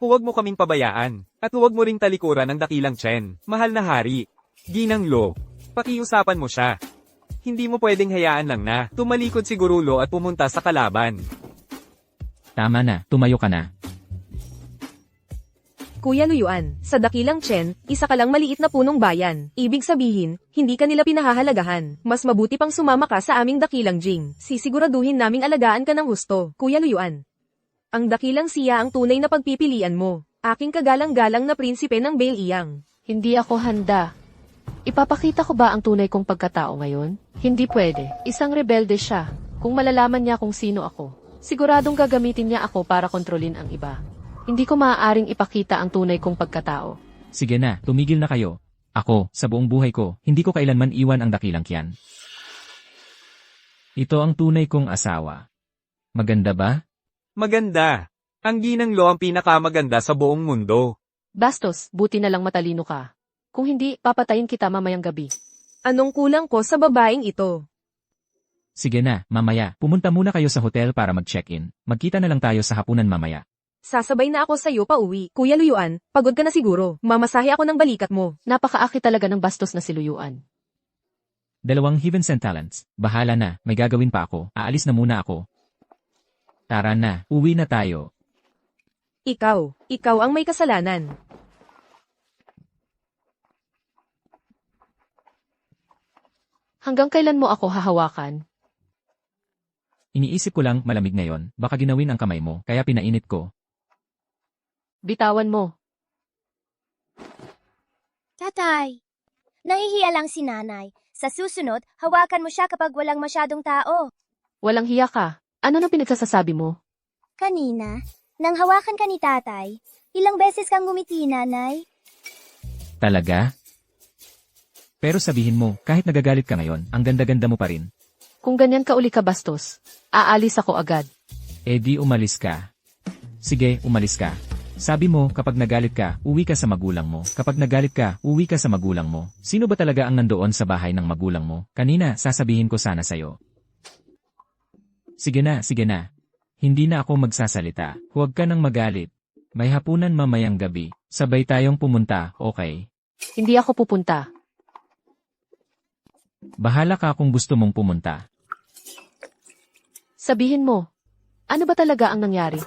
Huwag mo kaming pabayaan. At huwag mo ring talikuran ang dakilang Chen. Mahal na hari. Ginang Lo. Pakiusapan mo siya. Hindi mo pwedeng hayaan lang na tumalikod si Gurulo at pumunta sa kalaban. Tama na, tumayo ka na. Kuya Luyuan, sa dakilang Chen, isa ka lang maliit na punong bayan. Ibig sabihin, hindi ka nila pinahahalagahan. Mas mabuti pang sumama ka sa aming dakilang Jing. Sisiguraduhin naming alagaan ka ng husto, Kuya Luyuan. Ang dakilang siya ang tunay na pagpipilian mo. Aking kagalang-galang na prinsipe ng Bale Iyang. Hindi ako handa. Ipapakita ko ba ang tunay kong pagkatao ngayon? Hindi pwede. Isang rebelde siya. Kung malalaman niya kung sino ako, siguradong gagamitin niya ako para kontrolin ang iba. Hindi ko maaaring ipakita ang tunay kong pagkatao. Sige na, tumigil na kayo. Ako, sa buong buhay ko, hindi ko kailanman iwan ang dakilang Qian. Ito ang tunay kong asawa. Maganda ba? Maganda. Ang Ginang Lo ang pinakamaganda sa buong mundo. Bastos, buti na lang matalino ka. Kung hindi, papatayin kita mamayang gabi. Anong kulang ko sa babaeng ito? Sige na, mamaya, pumunta muna kayo sa hotel para mag-check-in. Magkita na lang tayo sa hapunan mamaya. Sasabay na ako sa'yo pa uwi. Kuya Luyuan, pagod ka na siguro. Mamasahe ako ng balikat mo. Napakaaki talaga ng bastos na si Luyuan. 2 heaven sent talents. Bahala na, may gagawin pa ako. Aalis na muna ako. Tara na, uwi na tayo. Ikaw ang may kasalanan. Hanggang kailan mo ako hahawakan? Iniisip ko lang malamig ngayon, baka ginawin ang kamay mo, kaya pinainit ko. Bitawan mo. Tatay, nahihiya lang si nanay. Sa susunod, hawakan mo siya kapag walang masyadong tao. Walang hiya ka. Ano nang pinagsasasabi mo? Kanina, nang hawakan ka ni tatay, ilang beses kang ngumiti, nanay. Talaga? Pero sabihin mo, kahit nagagalit ka ngayon, ang ganda-ganda mo pa rin. Kung ganyan ka uli ka bastos, aalis ako agad. Eh di umalis ka. Sige, umalis ka. Sabi mo, kapag nagalit ka, uwi ka sa magulang mo. Kapag nagalit ka, uwi ka sa magulang mo. Sino ba talaga ang nandoon sa bahay ng magulang mo? Kanina, sasabihin ko sana sa'yo. Sige na. Hindi na ako magsasalita. Huwag ka nang magalit. May hapunan mamayang gabi. Sabay tayong pumunta, okay? Hindi ako pupunta. Bahala ka kung gusto mong pumunta. Sabihin mo, ano ba talaga ang nangyari?